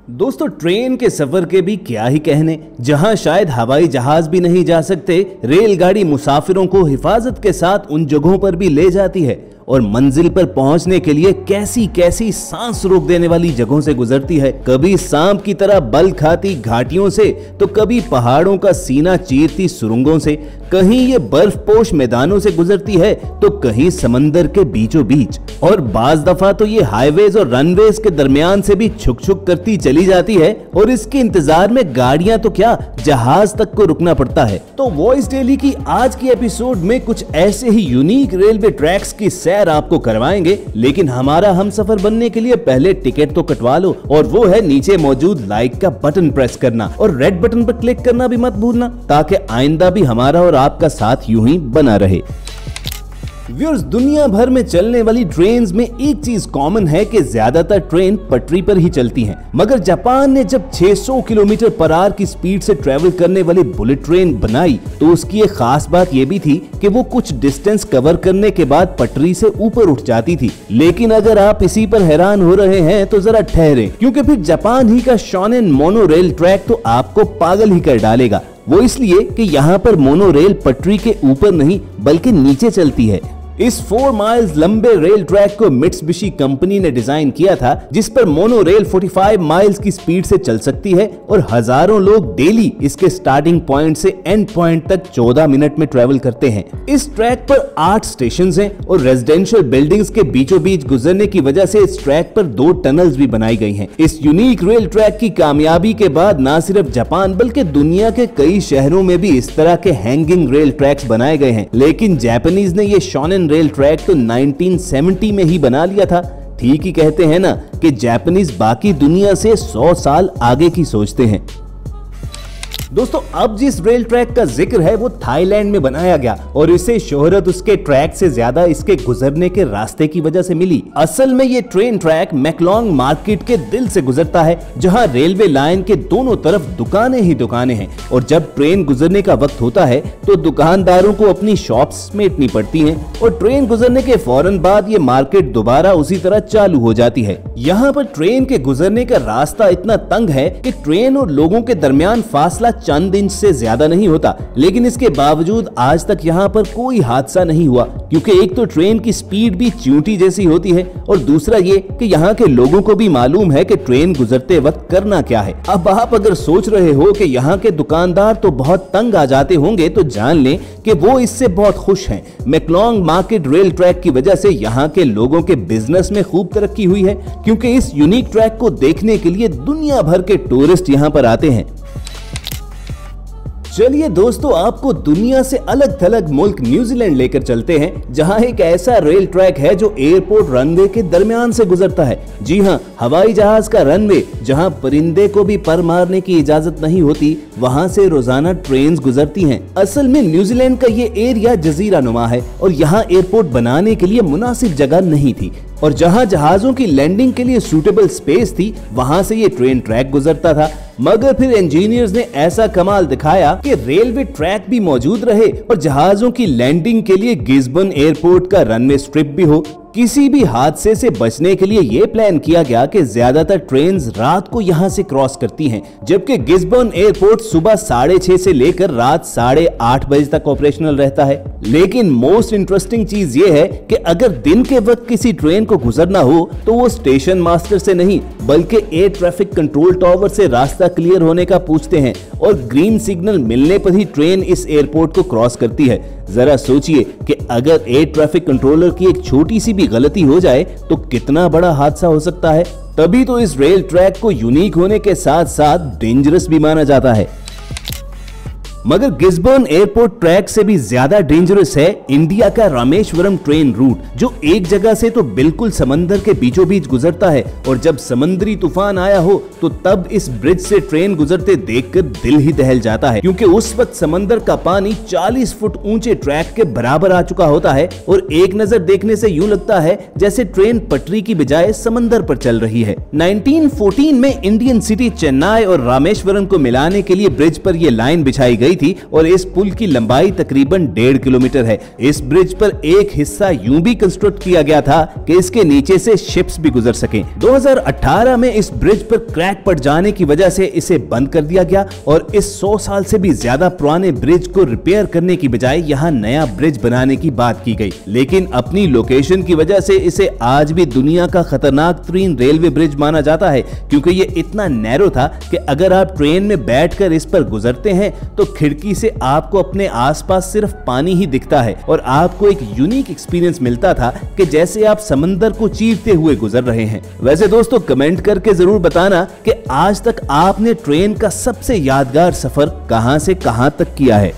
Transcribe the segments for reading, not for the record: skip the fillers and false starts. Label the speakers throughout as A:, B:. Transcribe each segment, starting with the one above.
A: दोस्तों ट्रेन के सफर के भी क्या ही कहने, जहां शायद हवाई जहाज भी नहीं जा सकते, रेलगाड़ी मुसाफिरों को हिफाजत के साथ उन जगहों पर भी ले जाती है और मंजिल पर पहुंचने के लिए कैसी कैसी सांस रोक देने वाली जगहों से गुजरती है। कभी सांप की तरह बल खाती घाटियों से, तो कभी पहाड़ों का सीना चीरती सुरंगों से, कहीं ये बर्फपोश मैदानों से गुजरती है तो कहीं समंदर के बीचों बीच, और बाज दफा तो ये हाईवेज और रनवेज के दरमियान से भी छुक छुक करती चली जाती है और इसके इंतजार में गाड़ियां तो क्या, जहाज तक को रुकना पड़ता है। तो वॉइस डेली की आज की एपिसोड में कुछ ऐसे ही यूनिक रेलवे ट्रैक्स की सैर आपको करवाएंगे, लेकिन हमारा हमसफर बनने के लिए पहले टिकट तो कटवा लो, और वो है नीचे मौजूद लाइक का बटन प्रेस करना और रेड बटन पर क्लिक करना भी मत भूलना, ताकि आइंदा भी हमारा और आपका साथ यूं ही बना रहे। व्यूअर्स, दुनिया भर में चलने वाली ट्रेन्स में एक चीज कॉमन है कि ज्यादातर ट्रेन पटरी पर ही चलती हैं। मगर जापान ने जब 600 किलोमीटर पर आवर की स्पीड से ट्रेवल करने वाली बुलेट ट्रेन बनाई तो उसकी एक खास बात यह भी थी कि वो कुछ डिस्टेंस कवर करने के बाद पटरी से ऊपर उठ जाती थी। लेकिन अगर आप इसी पर हैरान हो रहे हैं तो जरा ठहरें, क्योंकि फिर जापान ही का शॉनेन मोनो रेल ट्रैक तो आपको पागल ही कर डालेगा। वो इसलिए कि यहाँ पर मोनो रेल पटरी के ऊपर नहीं बल्कि नीचे चलती है। इस 4 माइल्स लंबे रेल ट्रैक को मित्सुबिशी कंपनी ने डिजाइन किया था, जिस पर मोनो रेल 45 माइल्स की स्पीड से चल सकती है और हजारों लोग डेली इसके स्टार्टिंग पॉइंट से एंड पॉइंट तक 14 मिनट में ट्रेवल करते हैं। इस ट्रैक पर 8 स्टेशन हैं और रेजिडेंशियल बिल्डिंग्स के बीचों बीच गुजरने की वजह से इस ट्रैक पर 2 टनल्स भी बनाई गई हैं। इस यूनिक रेल ट्रैक की कामयाबी के बाद न सिर्फ जापान बल्कि दुनिया के कई शहरों में भी इस तरह के हैंगिंग रेल ट्रैक्स बनाए गए हैं। लेकिन जापानीज ने ये शॉनेन रेल ट्रैक तो 1970 में ही बना लिया था। ठीक ही कहते हैं ना कि जापानीज बाकी दुनिया से 100 साल आगे की सोचते हैं। दोस्तों, अब जिस रेल ट्रैक का जिक्र है वो थाईलैंड में बनाया गया और इसे शोहरत उसके ट्रैक से ज्यादा इसके गुजरने के रास्ते की वजह से मिली। असल में ये ट्रेन ट्रैक मैकलोंग मार्केट के दिल से गुजरता है, जहां रेलवे लाइन के दोनों तरफ दुकानें ही दुकानें हैं और जब ट्रेन गुजरने का वक्त होता है तो दुकानदारों को अपनी शॉप्स समेटनी पड़ती हैं और ट्रेन गुजरने के फौरन बाद ये मार्केट दोबारा उसी तरह चालू हो जाती है। यहाँ पर ट्रेन के गुजरने का रास्ता इतना तंग है कि ट्रेन और लोगों के दरमियान फासला चंद इंच से ज्यादा नहीं होता, लेकिन इसके बावजूद आज तक यहाँ पर कोई हादसा नहीं हुआ, क्योंकि एक तो ट्रेन की स्पीड भी चींटी जैसी होती है और दूसरा ये कि यहाँ के लोगों को भी मालूम है कि ट्रेन गुजरते वक्त करना क्या है। अब आप अगर सोच रहे हो कि यहाँ के दुकानदार तो बहुत तंग आ जाते होंगे, तो जान लें कि वो इससे बहुत खुश हैं। मैकलोंग मार्केट रेल ट्रैक की वजह से यहाँ के लोगों के बिजनेस में खूब तरक्की हुई है, क्योंकि इस यूनिक ट्रैक को देखने के लिए दुनिया भर के टूरिस्ट यहाँ पर आते हैं। चलिए दोस्तों, आपको दुनिया से अलग थलग मुल्क न्यूजीलैंड लेकर चलते हैं, जहां एक ऐसा रेल ट्रैक है जो एयरपोर्ट रनवे के दरमियान से गुजरता है। जी हां, हवाई जहाज का रनवे, जहां परिंदे को भी पर मारने की इजाजत नहीं होती, वहां से रोजाना ट्रेन गुजरती हैं। असल में न्यूजीलैंड का ये एरिया जजीरा नुमा है और यहाँ एयरपोर्ट बनाने के लिए मुनासिब जगह नहीं थी, और जहां जहाजों की लैंडिंग के लिए सूटेबल स्पेस थी वहां से ये ट्रेन ट्रैक गुजरता था। मगर फिर इंजीनियर्स ने ऐसा कमाल दिखाया कि रेलवे ट्रैक भी मौजूद रहे और जहाजों की लैंडिंग के लिए गिस्बन एयरपोर्ट का रनवे स्ट्रिप भी हो। किसी भी हादसे से बचने के लिए ये प्लान किया गया कि ज्यादातर ट्रेन्स रात को यहाँ से क्रॉस करती हैं, जबकि गिस्बन एयरपोर्ट सुबह 6:30 से लेकर रात 8:30 बजे तक ऑपरेशनल रहता है। लेकिन मोस्ट इंटरेस्टिंग चीज ये है कि अगर दिन के वक्त किसी ट्रेन को गुजरना हो तो वो स्टेशन मास्टर से नहीं बल्कि एयर ट्रैफिक कंट्रोल टावर से रास्ता क्लियर होने का पूछते हैं, और ग्रीन सिग्नल मिलने पर ही ट्रेन इस एयरपोर्ट को क्रॉस करती है। जरा सोचिए कि अगर एयर ट्रैफिक कंट्रोलर की एक छोटी सी भी गलती हो जाए तो कितना बड़ा हादसा हो सकता है। तभी तो इस रेल ट्रैक को यूनिक होने के साथ साथ डेंजरस भी माना जाता है। मगर गिस्बर्न एयरपोर्ट ट्रैक से भी ज्यादा डेंजरस है इंडिया का रामेश्वरम ट्रेन रूट, जो एक जगह से तो बिल्कुल समंदर के बीचों बीच गुजरता है, और जब समुद्री तूफान आया हो तो तब इस ब्रिज से ट्रेन गुजरते देखकर दिल ही दहल जाता है, क्योंकि उस वक्त समंदर का पानी 40 फुट ऊंचे ट्रैक के बराबर आ चुका होता है और एक नजर देखने से यूं लगता है जैसे ट्रेन पटरी की बजाय समंदर पर चल रही है। 1914 में इंडियन सिटी चेन्नई और रामेश्वरम को मिलाने के लिए ब्रिज पर यह लाइन बिछाई गई गई थी और इस पुल की लंबाई तकरीबन 1.5 किलोमीटर है। इस ब्रिज पर एक हिस्सा यूं भी कंस्ट्रक्ट किया गया था कि इसके नीचे से शिप्स भी गुजर सकें। 2018 में इस ब्रिज पर क्रैक पड़ जाने की वजह से इसे बंद कर दिया गया और इस 100 साल से भी ज्यादा पुराने ब्रिज को रिपेयर करने की बजाय यहाँ नया ब्रिज बनाने की बात की गई। लेकिन अपनी लोकेशन की वजह से इसे आज भी दुनिया का खतरनाक तरीन रेलवे ब्रिज माना जाता है, क्योंकि ये इतना नैरो था कि अगर आप ट्रेन में बैठकर इस पर गुजरते हैं तो खिड़की से आपको अपने आसपास सिर्फ पानी ही दिखता है और आपको एक यूनिक एक्सपीरियंस मिलता था कि जैसे आप समंदर को चीरते हुए गुजर रहे हैं। वैसे दोस्तों, कमेंट करके जरूर बताना कि आज तक आपने ट्रेन का सबसे यादगार सफर कहां से कहां तक किया है।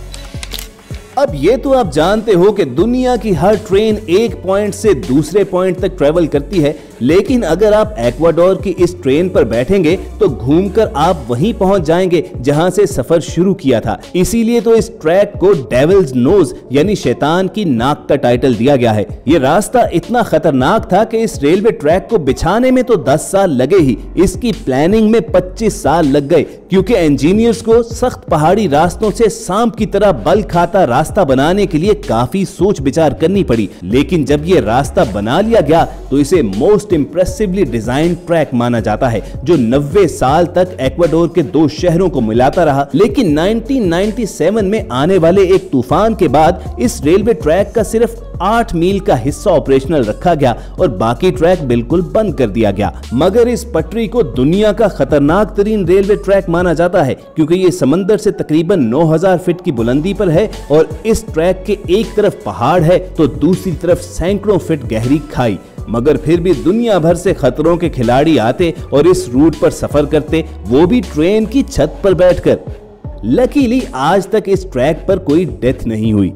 A: अब ये तो आप जानते हो कि दुनिया की हर ट्रेन एक पॉइंट से दूसरे पॉइंट तक ट्रेवल करती है, लेकिन अगर आप एक्वाडोर की इस ट्रेन पर बैठेंगे तो घूमकर आप वहीं पहुंच जाएंगे जहां से सफर शुरू किया था। इसीलिए तो इस ट्रैक को डेविल्स नोज यानी शैतान की नाक का टाइटल दिया गया है। ये रास्ता इतना खतरनाक था कि इस रेलवे ट्रैक को बिछाने में तो 10 साल लगे ही, इसकी प्लानिंग में 25 साल लग गए, क्योंकि इंजीनियर्स को सख्त पहाड़ी रास्तों से सांप की तरह बल खाता रास्ता बनाने के लिए काफी सोच विचार करनी पड़ी। लेकिन जब ये रास्ता बना लिया गया तो इसे मोस्ट इम्प्रेसिवली डिजाइन ट्रैक माना जाता है, जो 90 साल तक एक्वाडोर के 2 शहरों को मिलाता रहा। लेकिन 1997 में आने वाले एक तूफान के बाद इस रेलवे ट्रैक का सिर्फ 8 मील का हिस्सा ऑपरेशनल रखा गया और बाकी ट्रैक बिल्कुल बंद कर दिया गया। मगर इस पटरी को दुनिया का खतरनाक तरीन रेलवे ट्रैक माना जाता है, क्योंकि ये समंदर से तकरीबन 9000 फीट की बुलंदी पर है और इस ट्रैक के एक तरफ पहाड़ है तो दूसरी तरफ सैकड़ों फीट गहरी खाई। मगर फिर भी दुनिया भर से खतरों के खिलाड़ी आते और इस रूट पर सफर करते, वो भी ट्रेन की छत पर बैठकर। लकीली आज तक इस ट्रैक पर कोई डेथ नहीं हुई।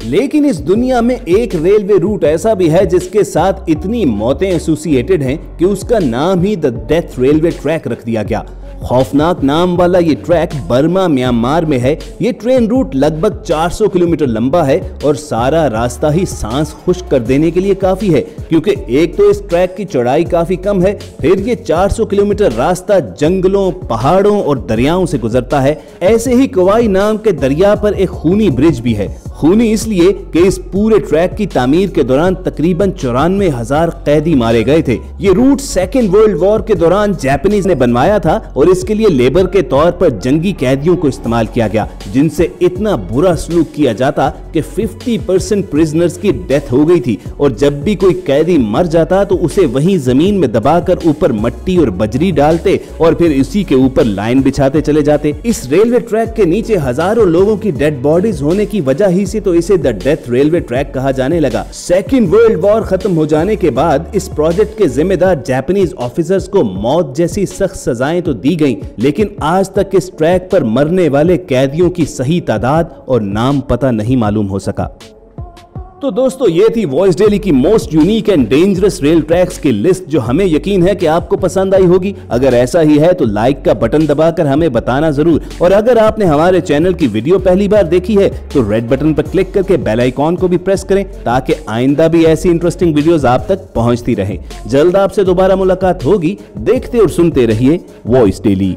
A: लेकिन इस दुनिया में एक रेलवे रूट ऐसा भी है जिसके साथ इतनी मौतें एसोसिएटेड हैं कि उसका नाम ही द डेथ रेलवे ट्रैक रख दिया गया। खौफनाक नाम वाला ये ट्रैक बर्मा म्यांमार में है। ये ट्रेन रूट लगभग 400 किलोमीटर लंबा है और सारा रास्ता ही सांस खुश्क कर देने के लिए काफी है, क्योंकि एक तो इस ट्रैक की चौड़ाई काफी कम है, फिर ये 400 किलोमीटर रास्ता जंगलों, पहाड़ों और दरियाओं से गुजरता है। ऐसे ही कवाई नाम के दरिया पर एक खूनी ब्रिज भी है। खूनी इसलिए कि इस पूरे ट्रैक की तामीर के दौरान तकरीबन 94,000 कैदी मारे गए थे। ये रूट सेकेंड वर्ल्ड वॉर के दौरान जापानीज ने बनवाया था और इसके लिए लेबर के तौर पर जंगी कैदियों को इस्तेमाल किया गया, जिनसे इतना बुरा सलूक किया जाता कि 50% प्रिजनर्स की डेथ हो गई थी। और जब भी कोई कैदी मर जाता तो उसे वहीं जमीन में दबाकर ऊपर मट्टी और बजरी डालते और फिर इसी के ऊपर लाइन बिछाते चले जाते। इस रेलवे ट्रैक के नीचे हजारों लोगों की डेड बॉडीज होने की वजह ही से तो इसे द डेथ रेलवे ट्रैक कहा जाने लगा। सेकेंड वर्ल्ड वॉर खत्म हो जाने के बाद इस प्रोजेक्ट के जिम्मेदार जापानीज ऑफिसर्स को मौत जैसी सख्त सजाएं तो दी गईं, लेकिन आज तक इस ट्रैक पर मरने वाले कैदियों की सही तादाद और नाम पता नहीं मालूम हो सका। तो दोस्तों, ये थी वॉइस डेली की most unique and dangerous rail tracks की लिस्ट, जो हमें यकीन है कि आपको पसंद आई होगी। अगर ऐसा ही है तो लाइक का बटन दबाकर हमें बताना जरूर, और अगर आपने हमारे चैनल की वीडियो पहली बार देखी है तो रेड बटन पर क्लिक करके बेल आइकॉन को भी प्रेस करें, ताकि आइंदा भी ऐसी इंटरेस्टिंग वीडियोस आप तक पहुंचती रहे। जल्द आपसे दोबारा मुलाकात होगी। देखते और सुनते रहिए वॉइस डेली।